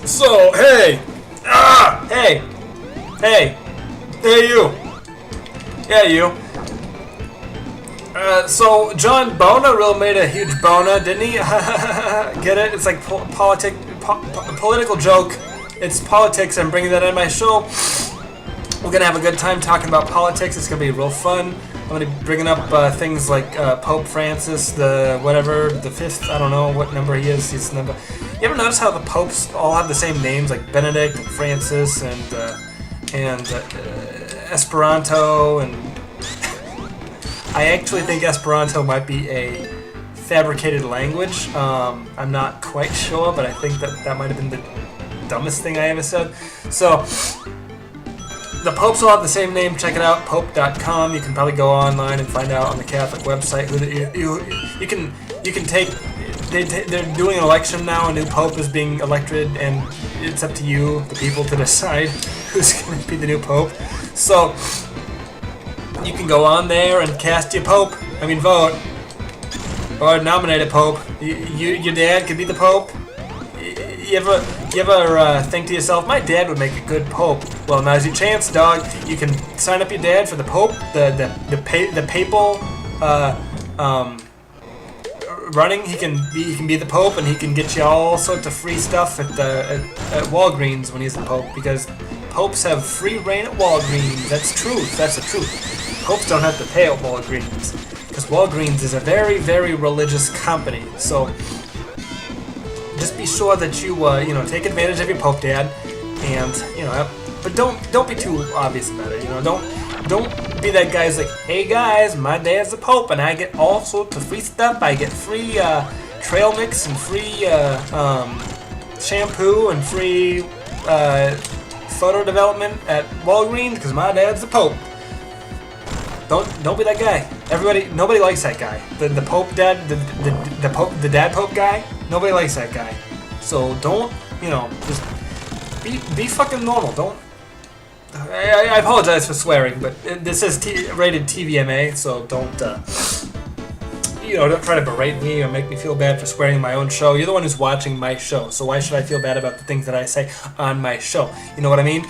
So, hey! Hey! Hey! Hey, you! Yeah, you. So, John Bona really made a huge bona, didn't he? Get it? It's like political joke. It's politics. I'm bringing that in my show. We're gonna have a good time talking about politics. It's gonna be real fun. I'm gonna be bringing up things like Pope Francis, the 5th. I don't know what number he is. He's number. You ever notice how the popes all have the same names, like Benedict and Francis and Esperanto? And I actually think Esperanto might be a fabricated language. I'm not quite sure, but I think that might have been the dumbest thing I ever said. So. The popes all have the same name. Check it out, pope.com. You can probably go online and find out on the Catholic website who you can take. They're doing an election now. A new pope is being elected, and it's up to you, the people, to decide who's going to be the new pope. So you can go on there and cast your pope. I mean, vote or nominate a pope. Your dad could be the pope. You ever think to yourself, my dad would make a good pope? Well, now's your chance, dog. You can sign up your dad for the pope, the papal running. He can be the pope, and he can get you all sorts of free stuff at Walgreens when he's the pope, because popes have free reign at Walgreens. That's truth. That's the truth. Popes don't have to pay at Walgreens, because Walgreens is a very, very religious company. So just be sure that you take advantage of your pope dad, and but don't be too obvious about it. Don't be that guy who's like, hey guys, my dad's the pope, and I get all sorts of free stuff. I get free trail mix and free shampoo and free photo development at Walgreens because my dad's the pope. Don't be that guy. Nobody likes that guy. The pope dad, the dad pope guy. Nobody likes that guy. So don't, just be fucking normal. Don't. I apologize for swearing, but this is rated TVMA, so don't try to berate me or make me feel bad for swearing in my own show. You're the one who's watching my show, so why should I feel bad about the things that I say on my show? You know what I mean?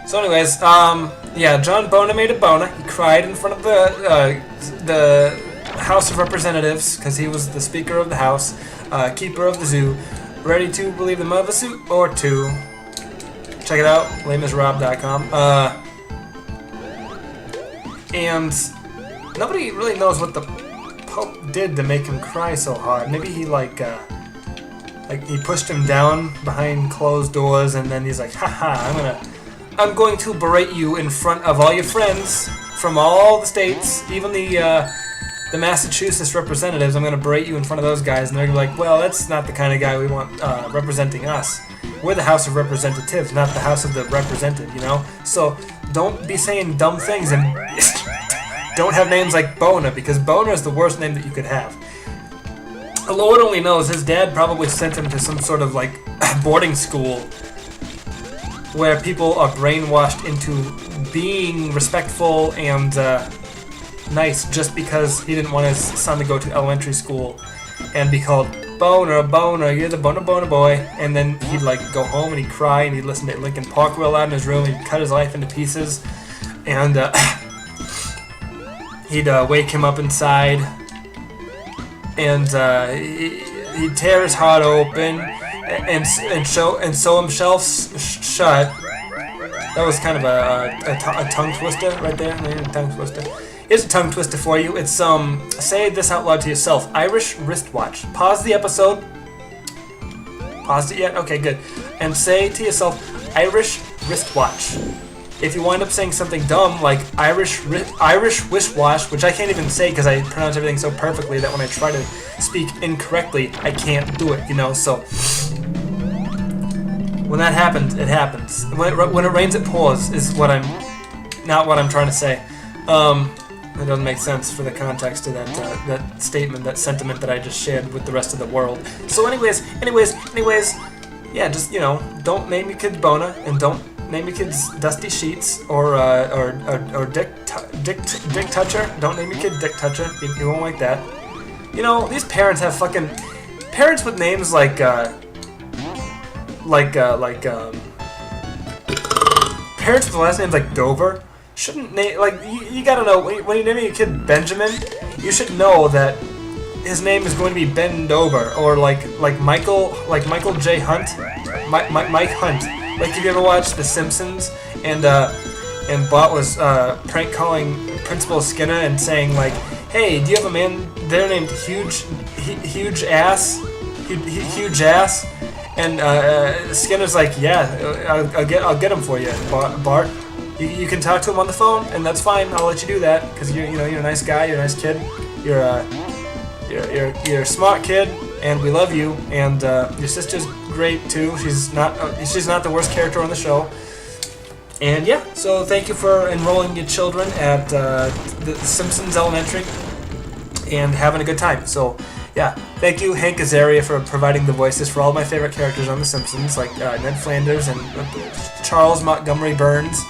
So anyways, John Bona made a bona. He cried in front of the House of Representatives because he was the Speaker of the House, keeper of the zoo, ready to relieve them of a suit or two. Check it out, lamesrob.com. And nobody really knows what the Pope did to make him cry so hard. Maybe he he pushed him down behind closed doors, and then he's like, haha, I'm going to berate you in front of all your friends from all the states, even the Massachusetts representatives. I'm going to berate you in front of those guys, and they're going to be like, well, that's not the kind of guy we want representing us. We're the House of Representatives, not the House of the Represented, So don't be saying dumb things, and don't have names like Bona, because Bona is the worst name that you could have. The Lord only knows, his dad probably sent him to some sort of boarding school where people are brainwashed into being respectful and nice just because he didn't want his son to go to elementary school and be called Boner, you're the Boner boy. And then he'd go home and he'd cry and he'd listen to Linkin Park real loud in his room. He'd cut his life into pieces, and he'd wake him up inside, and he'd tear his heart open and sew himself shut. That was kind of a tongue twister right there. Tongue twister. Here's a tongue twister for you. It's say this out loud to yourself. Irish wristwatch. Pause the episode. Paused it yet? Okay, good. And say to yourself, Irish wristwatch. If you wind up saying something dumb like Irish wristwatch, which I can't even say because I pronounce everything so perfectly that when I try to speak incorrectly, I can't do it. So when that happens, it happens. When it rains, it pours. Is not what I'm trying to say. It doesn't make sense for the context of that statement, that sentiment that I just shared with the rest of the world. So anyways, yeah, just don't name your kids Bona, and don't name your kids Dusty Sheets or Dick Toucher. Don't name your kid Dick Toucher. You won't like that. These parents have fucking parents with names like parents with last names like Dover shouldn't name, like, you gotta know, when you're naming a kid Benjamin, you should know that his name is going to be Ben Dover, or like Michael J. Hunt, Mike Hunt. Like, have you ever watched The Simpsons, and Bart was prank calling Principal Skinner and saying like, hey, do you have a man there named Huge Ass? And Skinner's like, yeah, I'll get him for you, Bart. You can talk to him on the phone, and that's fine. I'll let you do that because you're a nice guy, you're a nice kid, you're a smart kid, and we love you. And your sister's great too. She's not the worst character on the show. And yeah, so thank you for enrolling your children at the Simpsons Elementary and having a good time. So yeah, thank you, Hank Azaria, for providing the voices for all my favorite characters on The Simpsons, like Ned Flanders and Charles Montgomery Burns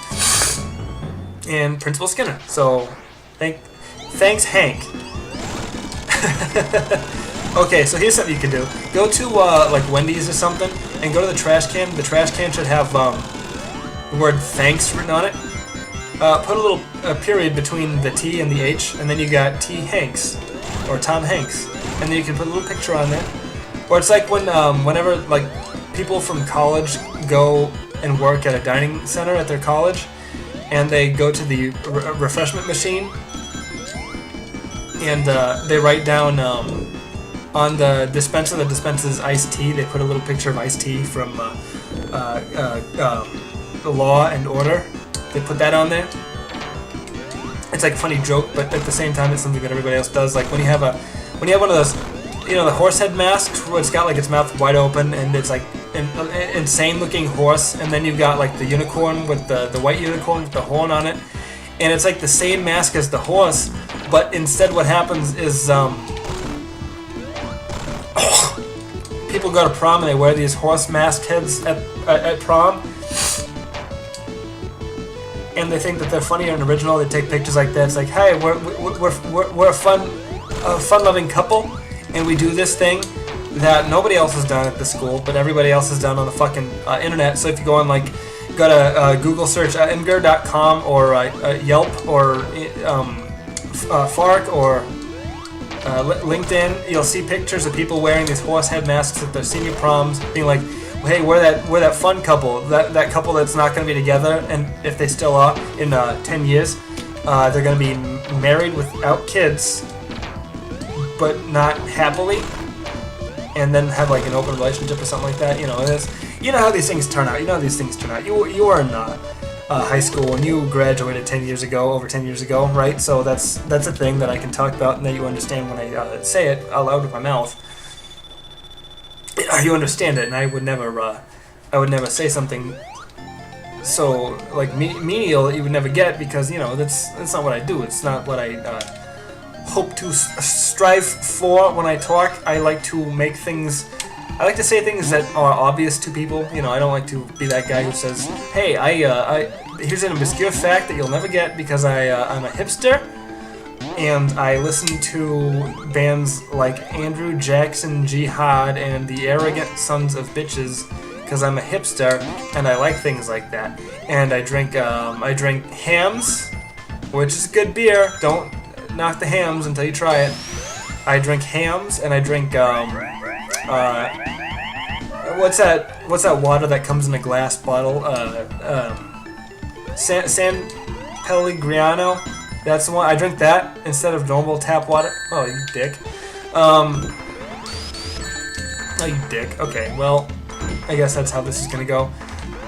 and Principal Skinner. So thanks, Hank. Okay, so here's something you can do. Go to like Wendy's or something and go to the trash can. The trash can should have the word thanks written on it. Put a little period between the T and the H, and then you got T. Hanks, or Tom Hanks, and then you can put a little picture on there. Or it's like when whenever like people from college go and work at a dining center at their college, and they go to the refreshment machine, and they write down on the dispenser that dispenses iced tea, they put a little picture of iced tea from the Law and Order. They put that on there. It's like a funny joke, but at the same time, it's something that everybody else does. Like when you have one of those, the horse head masks where it's got like its mouth wide open and it's like an insane looking horse, and then you've got like the unicorn with the white unicorn with the horn on it, and it's like the same mask as the horse, but instead what happens is people go to prom and they wear these horse mask heads at prom, and they think that they're funny and original. They take pictures like that. It's like, hey, we're a fun-loving couple, and we do this thing that nobody else has done at the school, but everybody else has done on the fucking internet. So if you go on, like, go to Google search Imgur.com or Yelp or Fark or LinkedIn, you'll see pictures of people wearing these horse head masks at their senior proms, being like, hey, we're that fun couple, that couple that's not going to be together, and if they still are in 10 years, they're going to be married without kids, but not happily, and then have like an open relationship or something like that. You know how these things turn out. You were in high school when you graduated over 10 years ago, right? So that's a thing that I can talk about and that you understand when I say it out loud with my mouth. You understand it, and I would never say something so like menial that you would never get, because that's not what I do. It's not what I hope to strive for when I talk. I like to say things that are obvious to people. I don't like to be that guy who says, hey, here's an obscure fact that you'll never get because I'm a hipster, and I listen to bands like Andrew Jackson Jihad and the Arrogant Sons of Bitches because I'm a hipster and I like things like that. And I drink Hams, which is good beer. Don't knock the Hams until you try it. I drink Hams, and I drink what's that water that comes in a glass bottle? San Pellegrino. That's the one. I drink that instead of normal tap water. Oh, you dick. Oh, you dick. Okay, well, I guess that's how this is gonna go.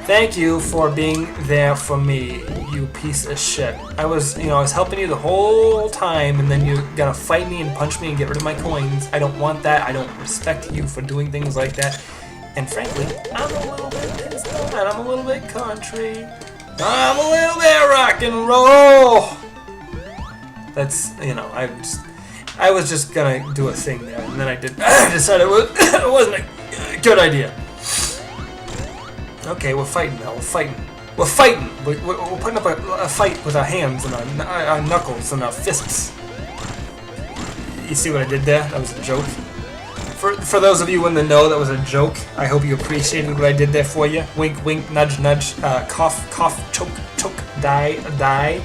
Thank you for being there for me, you piece of shit. I was helping you the whole time, and then you're gonna fight me and punch me and get rid of my coins. I don't want that. I don't respect you for doing things like that. And frankly, I'm a little bit pissed off, and I'm a little bit country. I'm a little bit rock and roll. That's, I was just gonna do a thing there, and then I decided it wasn't a good idea. Okay, we're fighting now. We're fighting. We're putting up a fight with our hands and our knuckles and our fists. You see what I did there? That was a joke. For those of you in the know, that was a joke. I hope you appreciated what I did there for you. Wink, wink, nudge, nudge. Cough, cough, choke, choke, die, die.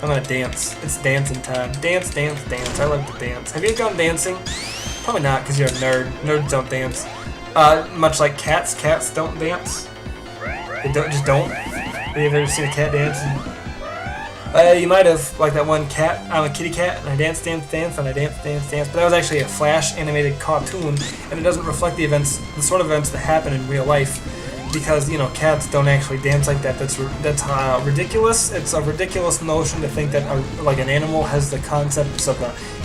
I'm gonna dance. It's dancing time. Dance, dance, dance. I love to dance. Have you gone dancing? Probably not, because you're a nerd. Nerds don't dance. Much like cats. Cats don't dance. They just don't. Have you ever seen a cat dance? You might have, like that one cat. I'm a kitty cat, and I dance, dance, dance, and I dance, dance, dance. But that was actually a Flash animated cartoon, and it doesn't reflect the events, the sort of events that happen in real life, because you know cats don't actually dance like that. That's ridiculous. It's a ridiculous notion to think that like an animal has the concepts of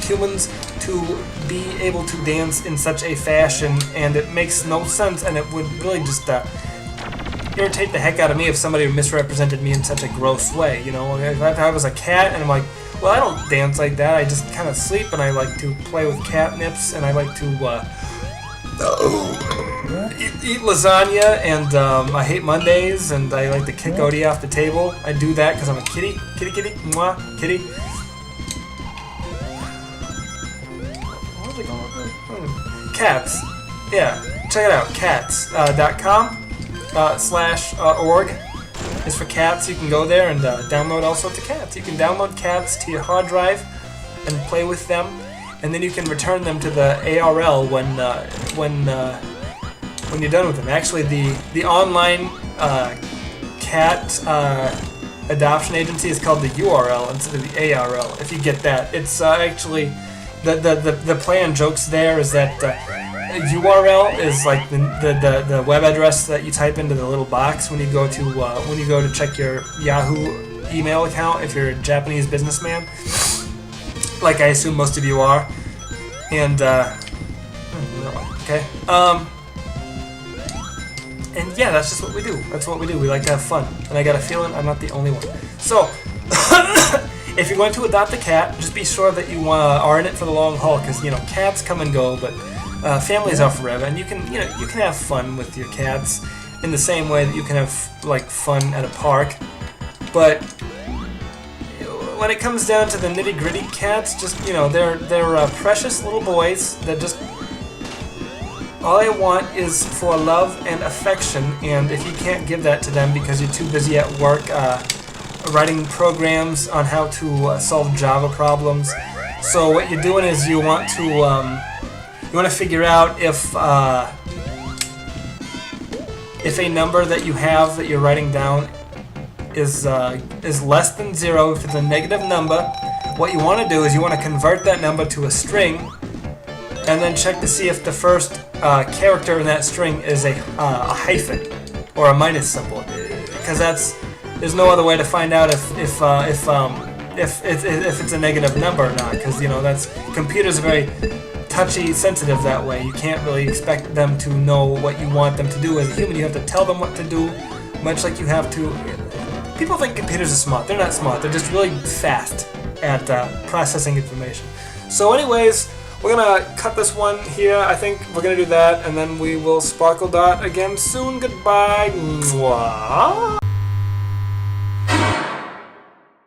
humans to be able to dance in such a fashion, and it makes no sense. And it would really just irritate the heck out of me if somebody misrepresented me in such a gross way. You know, if I was a cat and I'm like, well, I don't dance like that. I just kind of sleep, and I like to play with catnips, and I like to eat lasagna, and I hate Mondays, and I like to kick Odie off the table. I do that because I'm a kitty. Kitty, kitty, mwah, kitty. What was I going with? Cats. Yeah, check it out. Cats.com. /org is for cats. You can go there and download all sorts of cats. You can download cats to your hard drive and play with them, and then you can return them to the ARL when you're done with them. Actually, the online cat adoption agency is called the URL instead of the ARL. If you get that, it's actually the play on jokes there is that. URL is like the web address that you type into the little box when you go to check your Yahoo email account if you're a Japanese businessman, like I assume most of you are. And okay, and yeah, that's just what we do. That's what we do. We like to have fun, and I got a feeling I'm not the only one. So. If you're going to adopt a cat, just be sure that you are in it for the long haul, because you know cats come and go, but families are forever, and you can have fun with your cats in the same way that you can have like fun at a park. But when it comes down to the nitty-gritty, cats just they're precious little boys that just all they want is for love and affection, and if you can't give that to them because you're too busy at work writing programs on how to solve Java problems. So what you're doing is you want to figure out if a number that you have that you're writing down is less than 0. If it's a negative number, what you want to do is you want to convert that number to a string, and then check to see if the first character in that string is a hyphen or a minus symbol, because there's no other way to find out if it's a negative number or not, because computers are very touchy, sensitive that way. You can't really expect them to know what you want them to do. As a human, you have to tell them what to do, much like you have to. People think computers are smart. They're not smart. They're just really fast at processing information. So, anyways, we're gonna cut this one here. I think we're gonna do that, and then we will SparkleDart again soon. Goodbye. Mwah.